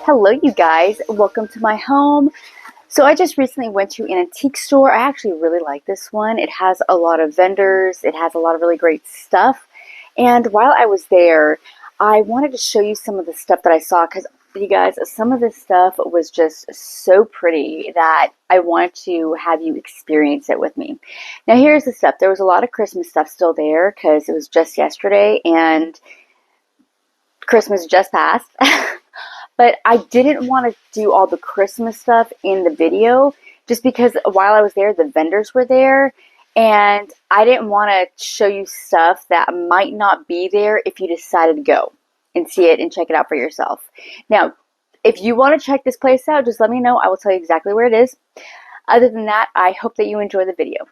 Hello, you guys. Welcome to my home. So I just recently went to an antique store. I actually really like this one. It has a lot of vendors. It has a lot of really great stuff. And while I was there, I wanted to show you some of the stuff that I saw because you guys, some of this stuff was just so pretty that I wanted to have you experience it with me. Now, here's the stuff. There was a lot of Christmas stuff still there because it was just yesterday and Christmas just passed. But I didn't want to do all the Christmas stuff in the video just because while I was there, the vendors were there. And I didn't want to show you stuff that might not be there if you decided to go and see it and check it out for yourself. Now, if you want to check this place out, just let me know. I will tell you exactly where it is. Other than that, I hope that you enjoy the video.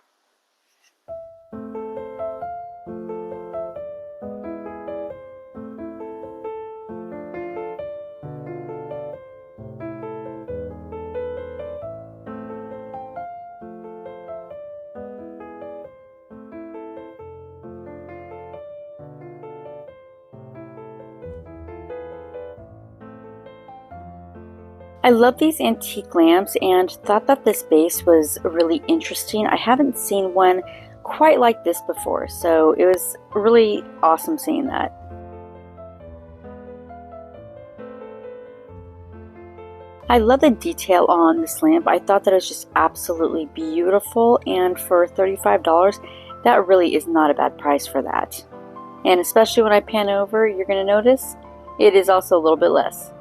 I love these antique lamps and thought that this base was really interesting. I haven't seen one quite like this before, so it was really awesome seeing that. I love the detail on this lamp. I thought that it was just absolutely beautiful, and for $35, that really is not a bad price for that. And especially when I pan over, you're going to notice it is also a little bit less.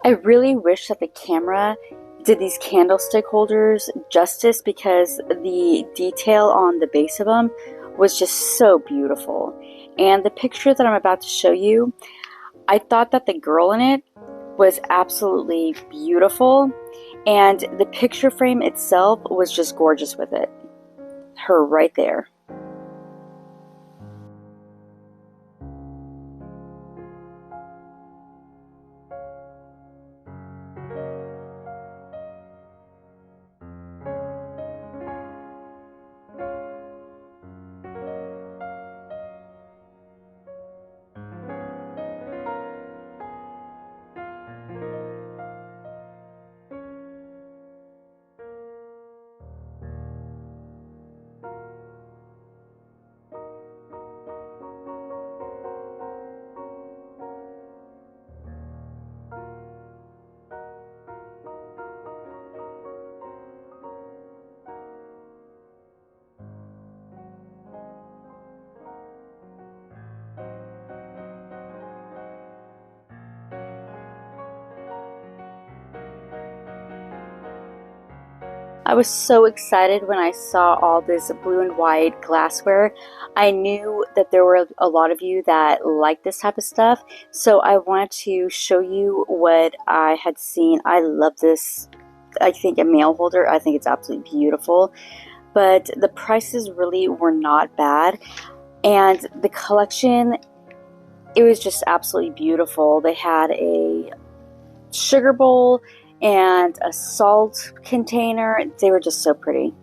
I really wish that the camera did these candlestick holders justice because the detail on the base of them was just so beautiful. And the picture that I'm about to show you, I thought that the girl in it was absolutely beautiful, and the picture frame itself was just gorgeous with it. Her right there. I was so excited when I saw all this blue and white glassware. I knew that there were a lot of you that like this type of stuff, so I wanted to show you what I had seen. I love this. I think a mail holder. I think it's absolutely beautiful, but the prices really were not bad, and the collection, it was just absolutely beautiful. They had a sugar bowl and a salt container. They were just so pretty.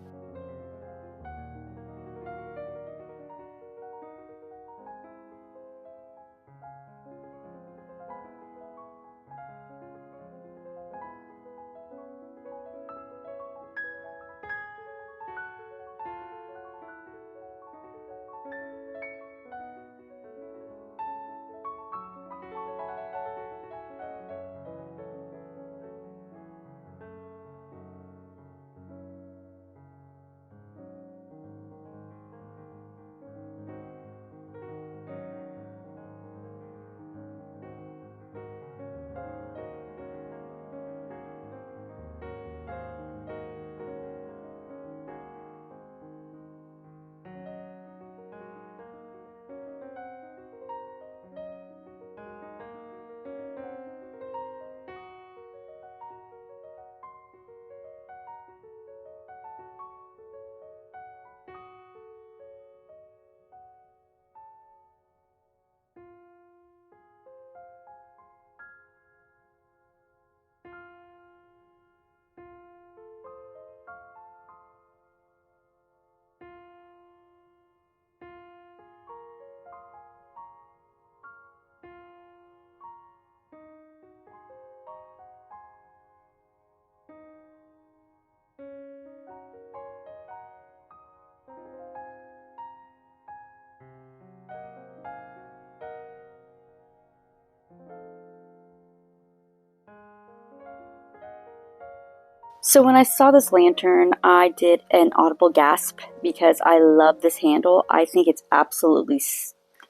So when I saw this lantern, I did an audible gasp because I love this handle. I think it's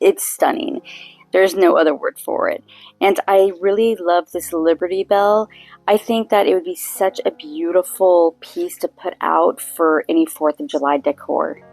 it's stunning. There's no other word for it. And I really love this Liberty Bell. I think that it would be such a beautiful piece to put out for any 4th of July decor.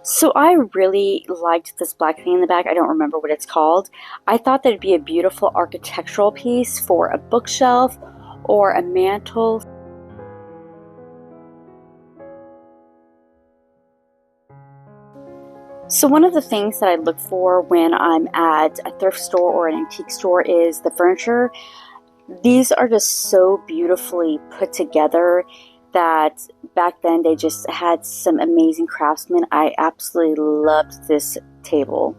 So I really liked this black thing in the back. I don't remember what it's called. I thought that it'd be a beautiful architectural piece for a bookshelf or a mantle. So one of the things that I look for when I'm at a thrift store or an antique store is the furniture. These are just so beautifully put together that back then they just had some amazing craftsmen. I absolutely loved this table.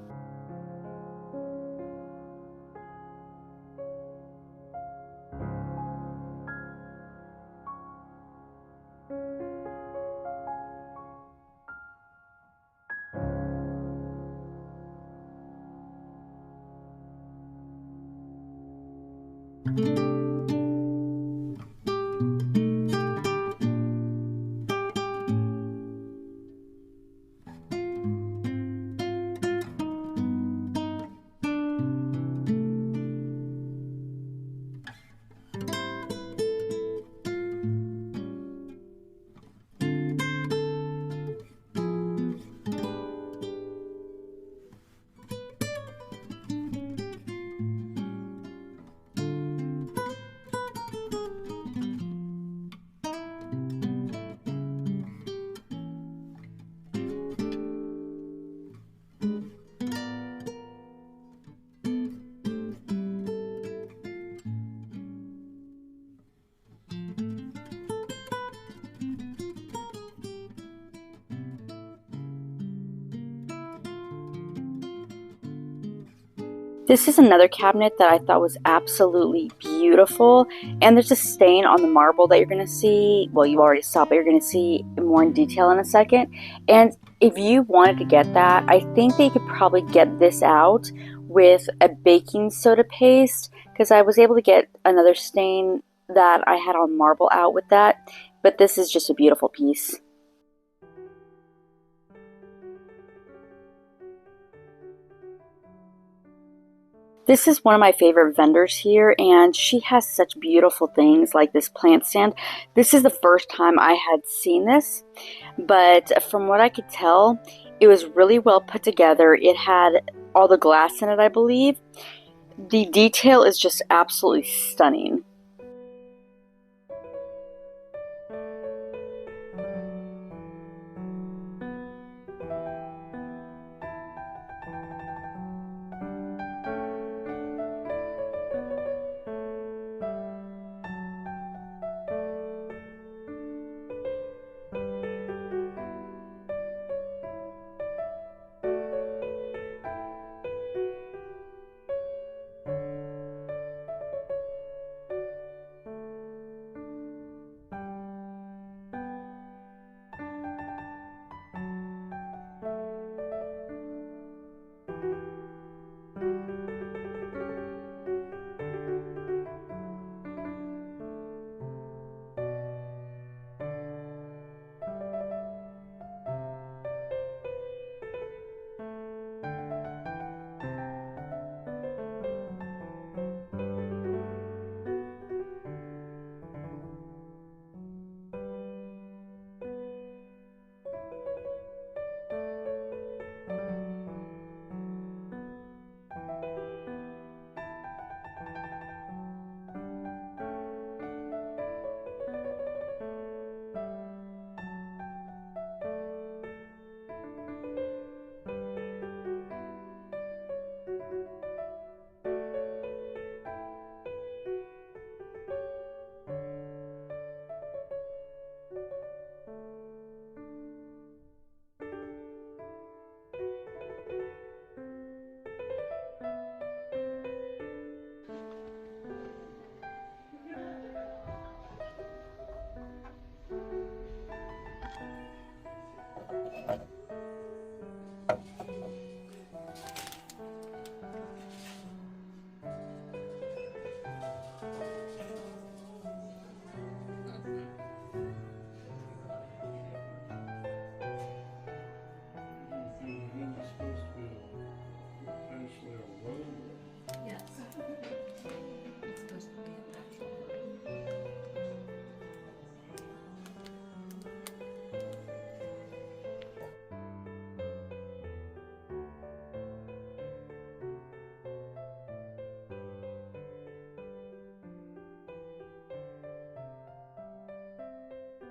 This is another cabinet that I thought was absolutely beautiful, and there's a stain on the marble that you're going to see. Well, you already saw, but you're going to see more in detail in a second. And if you wanted to get that, I think that you could probably get this out with a baking soda paste, because I was able to get another stain that I had on marble out with that, but this is just a beautiful piece. This is one of my favorite vendors here, and she has such beautiful things like this plant stand. This is the first time I had seen this, but from what I could tell, it was really well put together. It had all the glass in it, I believe. The detail is just absolutely stunning.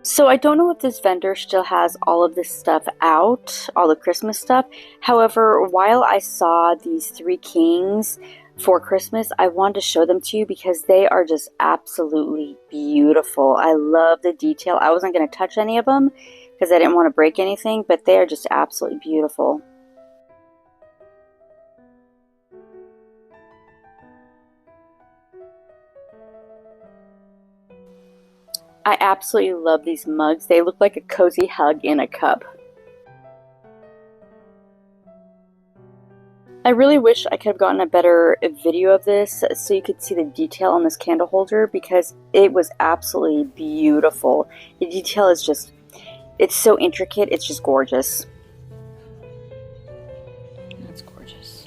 So I don't know if this vendor still has all of this stuff out, all the Christmas stuff. However, while I saw these three kings for Christmas, I wanted to show them to you because they are just absolutely beautiful. I love the detail. I wasn't going to touch any of them because I didn't want to break anything, but they are just absolutely beautiful. I absolutely love these mugs. They look like a cozy hug in a cup. I really wish I could have gotten a better video of this so you could see the detail on this candle holder because it was absolutely beautiful. The detail is just, it's so intricate, it's just gorgeous. That's gorgeous.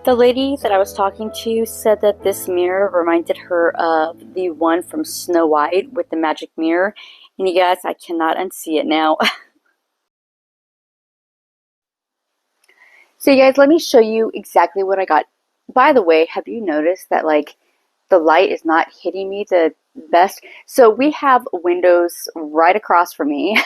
The lady that I was talking to said that this mirror reminded her of the one from Snow White with the magic mirror. And you guys, I cannot unsee it now. So you guys, let me show you exactly what I got. By the way, have you noticed that like the light is not hitting me the best? So we have windows right across from me.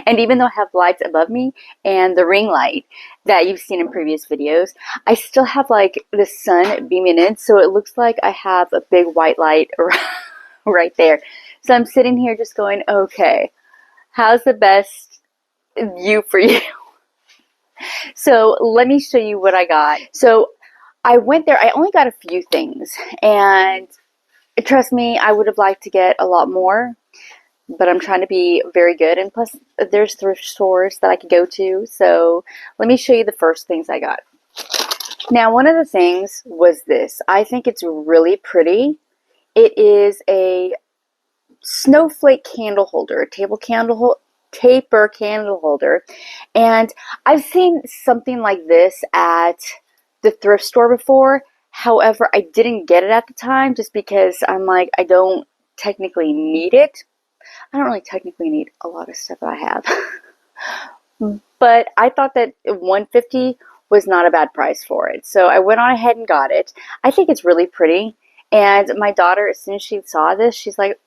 And even though I have lights above me and the ring light that you've seen in previous videos, I still have like the sun beaming in. So it looks like I have a big white light right there. So I'm sitting here just going, okay, how's the best view for you? So let me show you what I got. So I went there, I only got a few things, and trust me, I would have liked to get a lot more, but I'm trying to be very good, and plus there's thrift stores that I could go to. So let me show you the first things I got. Now, one of the things was this. I think it's really pretty. It is a snowflake candle holder, a table candle taper candle holder, and I've seen something like this at the thrift store before. However, I didn't get it at the time just because I'm like, I don't technically need it. I don't really technically need a lot of stuff that I have. But I thought that $150 was not a bad price for it. So I went on ahead and got it. I think it's really pretty. And my daughter, as soon as she saw this, she's like,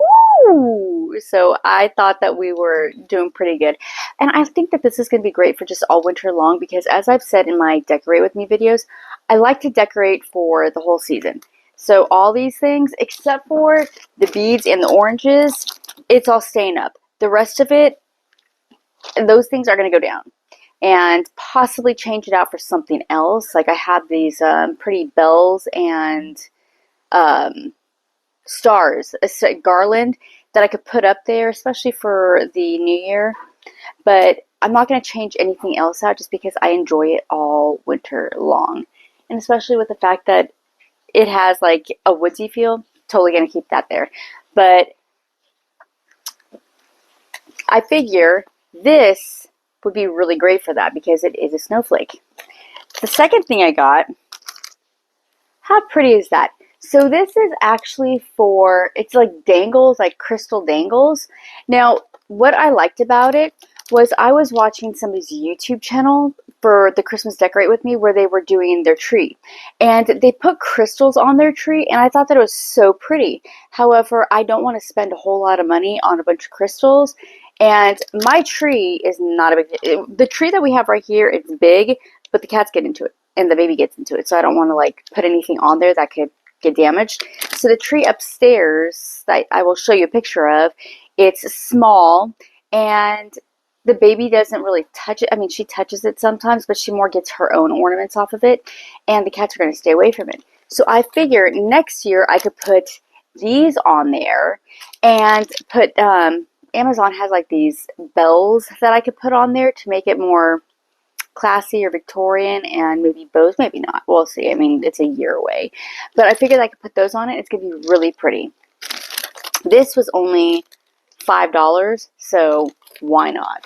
ooh! So I thought that we were doing pretty good. And I think that this is going to be great for just all winter long because as I've said in my Decorate With Me videos, I like to decorate for the whole season. So all these things, except for the beads and the oranges, it's all staying up. The rest of it, those things are going to go down. And possibly change it out for something else. Like I have these pretty bells and stars, a garland that I could put up there, especially for the new year. but I'm not going to change anything else out just because I enjoy it all winter long. And especially with the fact that it has like a woodsy feel, totally going to keep that there. But I figure this would be really great for that because it is a snowflake. The second thing I got, how pretty is that? So this is actually for, it's like dangles, like crystal dangles. Now, what I liked about it was I was watching somebody's YouTube channel for the Christmas Decorate With Me where they were doing their tree. And they put crystals on their tree and I thought that it was so pretty. However, I don't want to spend a whole lot of money on a bunch of crystals. And my tree is not a big, the tree that we have right here, it's big, but the cats get into it and the baby gets into it. So I don't want to like put anything on there that could get damaged. So the tree upstairs that I will show you a picture of, it's small and the baby doesn't really touch it. I mean, she touches it sometimes, but she more gets her own ornaments off of it, and the cats are going to stay away from it. So I figure next year I could put these on there and put, Amazon has like these bells that I could put on there to make it more classy or Victorian, and maybe both, maybe not. We'll see. I mean, it's a year away. But I figured I could put those on it. It's going to be really pretty. This was only $5, so why not?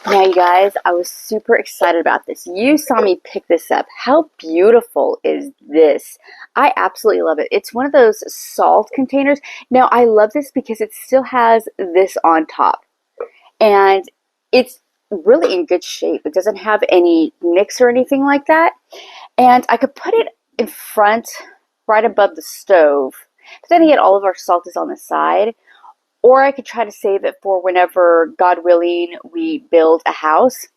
Now, you guys, I was super excited about this. You saw me pick this up. How beautiful is this? I absolutely love it. It's one of those salt containers. Now, I love this because it still has this on top. And it's really in good shape. It doesn't have any nicks or anything like that. And I could put it in front, right above the stove. But then again, all of our salt is on the side. Or I could try to save it for whenever, God willing, we build a house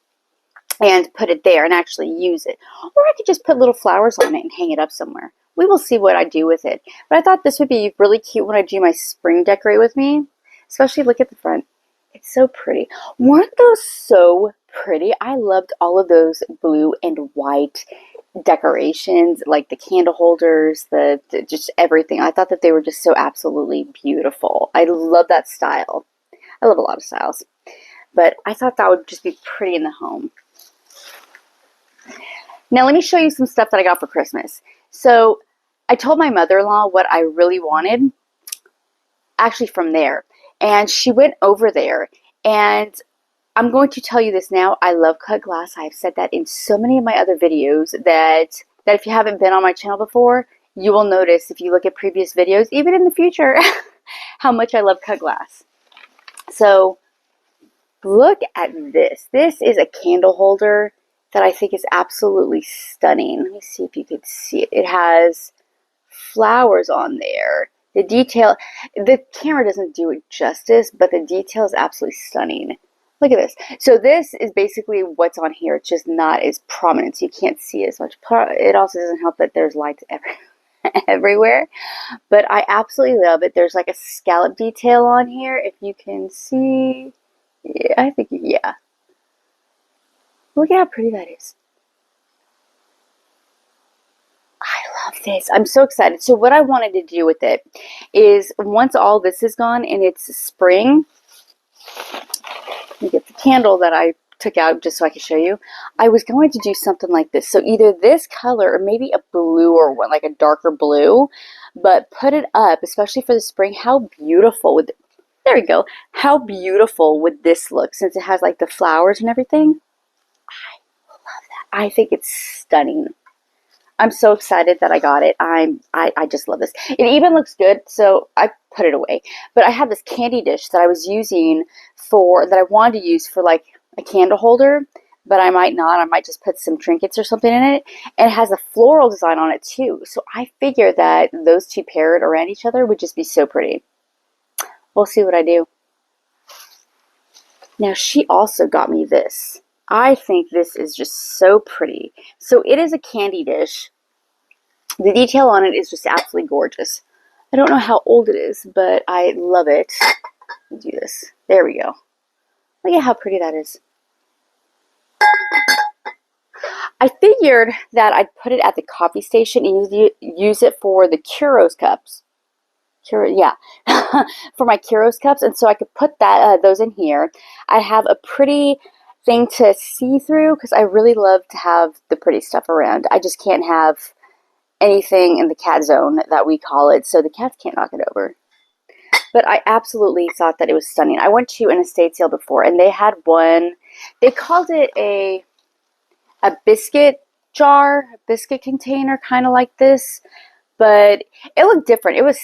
and put it there and actually use it. Or I could just put little flowers on it and hang it up somewhere. We will see what I do with it. But I thought this would be really cute when I do my spring decorate with me. Especially look at the front. It's so pretty. Weren't those so pretty? I loved all of those blue and white decorations, like the candle holders, the just everything. I thought that they were just so absolutely beautiful. I love that style. I love a lot of styles, but I thought that would just be pretty in the home. Now let me show you some stuff that I got for Christmas. So I told my mother-in-law what I really wanted, actually from there, and she went over there, and I'm going to tell you this now. I love cut glass. I've said that in so many of my other videos that if you haven't been on my channel before, you will notice if you look at previous videos, even in the future, how much I love cut glass. So look at this. This is a candle holder that I think is absolutely stunning. Let me see if you could see it. It has flowers on there. The detail, the camera doesn't do it justice, but the detail is absolutely stunning. Look at this. So this is basically what's on here. It's just not as prominent, so you can't see as much. It also doesn't help that there's lights everywhere. But I absolutely love it. There's like a scallop detail on here. If you can see. Yeah, I think, yeah. Look at how pretty that is. I love this. I'm so excited. So what I wanted to do with it is once all this is gone and it's spring, let me get the candle that I took out just so I can show you. I was going to do something like this. So either this color or maybe a blue or one, like a darker blue, but put it up, especially for the spring. How beautiful would, there we go. How beautiful would this look since it has like the flowers and everything? I love that. I think it's stunning. I'm so excited that I got it. I just love this. It even looks good, so I put it away. But I have this candy dish that I was using for, that I wanted to use for like a candle holder, but I might not. I might just put some trinkets or something in it. And it has a floral design on it too. So I figured that those two paired around each other would just be so pretty. We'll see what I do. Now she also got me this. I think this is just so pretty. So it is a candy dish. The detail on it is just absolutely gorgeous. I don't know how old it is, but I love it. Let me do this. There we go. Look at how pretty that is. I figured that I'd put it at the coffee station and use it for the churros cups. Yeah, for my Keuros cups, and so I could put those in here. I have a pretty thing to see through because I really love to have the pretty stuff around. I just can't have anything in the cat zone that we call it, so the cats can't knock it over. But I absolutely thought that it was stunning. I went to an estate sale before, and they had one. They called it a biscuit jar, a biscuit container, kind of like this, but it looked different. It was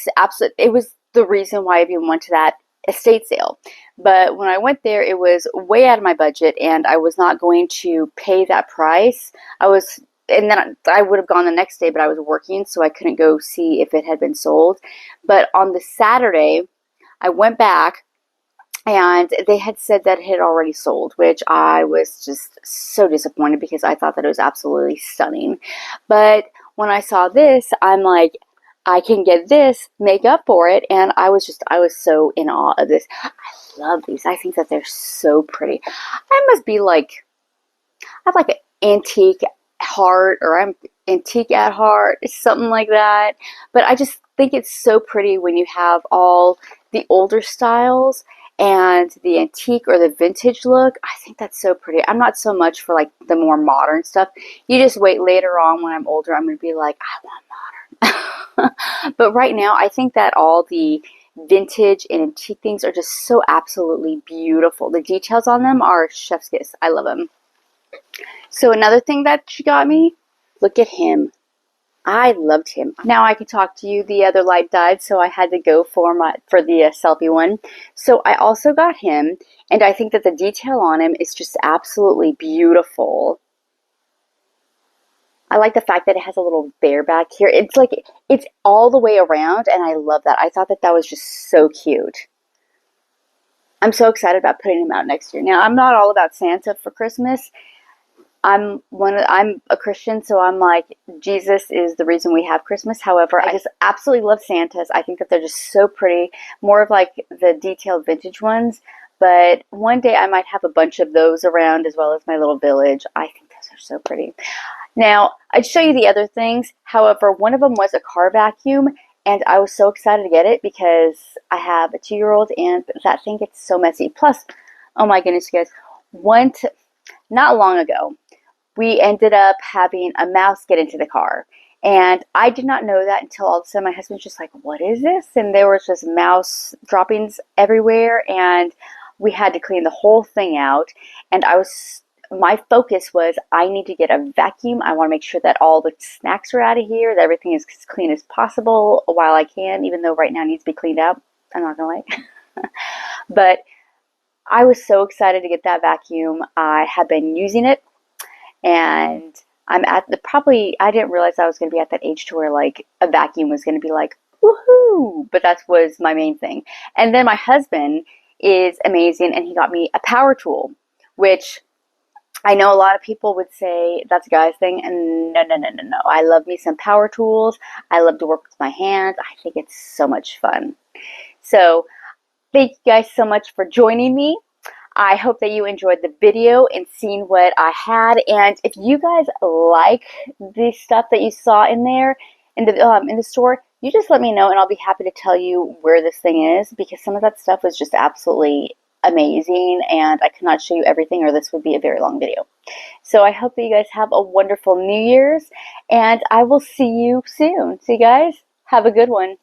it was the reason why I even went to that estate sale. But when I went there, it was way out of my budget, and I was not going to pay that price. And then I would have gone the next day, but I was working, so I couldn't go see if it had been sold. But on the Saturday, I went back, and they had said that it had already sold, which I was just so disappointed because I thought that it was absolutely stunning. But when I saw this, I'm like, I can get this, make up for it, and I was so in awe of this. I love these. I think that they're so pretty. I must be like, I have like an antique heart, or I'm antique at heart, something like that. But I just think it's so pretty when you have all the older styles and the antique or the vintage look. I think that's so pretty. I'm not so much for like the more modern stuff. You just wait later on when I'm older, I'm going to be like, I want modern. But right now, I think that all the vintage and antique things are just so absolutely beautiful. The details on them are chef's kiss. I love them. So another thing that she got me, look at him. I loved him. Now I can talk to you. The other light died, so I had to go for the selfie one. So I also got him, and I think that the detail on him is just absolutely beautiful. I like the fact that it has a little bear back here. It's like it's all the way around, and I love that. I thought that that was just so cute. I'm so excited about putting him out next year. Now I'm not all about Santa for Christmas. I'm a Christian, so I'm like, Jesus is the reason we have Christmas. However, I just absolutely love Santas. I think that they're just so pretty, more of like the detailed vintage ones. But one day I might have a bunch of those around, as well as my little village. I think those are so pretty. Now, I'd show you the other things. However, one of them was a car vacuum, and I was so excited to get it because I have a 2-year-old, and that thing gets so messy. Plus, oh my goodness, you guys, not long ago, we ended up having a mouse get into the car. And I did not know that until all of a sudden my husband's just like, what is this? And there was just mouse droppings everywhere, and we had to clean the whole thing out. And my focus was, I need to get a vacuum. I want to make sure that all the snacks are out of here, that everything is as clean as possible while I can, even though right now it needs to be cleaned up. I'm not going to lie. But I was so excited to get that vacuum. I have been using it, and I'm at I didn't realize I was going to be at that age to where like a vacuum was going to be like, woohoo! But that was my main thing. And then my husband is amazing, and he got me a power tool, which I know a lot of people would say that's a guy's thing, and no, no, no, no, no. I love me some power tools. I love to work with my hands. I think it's so much fun. So thank you guys so much for joining me. I hope that you enjoyed the video and seen what I had. And if you guys like the stuff that you saw in there in the store, you just let me know, and I'll be happy to tell you where this thing is, because some of that stuff was just absolutely amazing, and I could not show you everything, or this would be a very long video. So I hope that you guys have a wonderful New Year's, and I will see you soon. See you guys. Have a good one.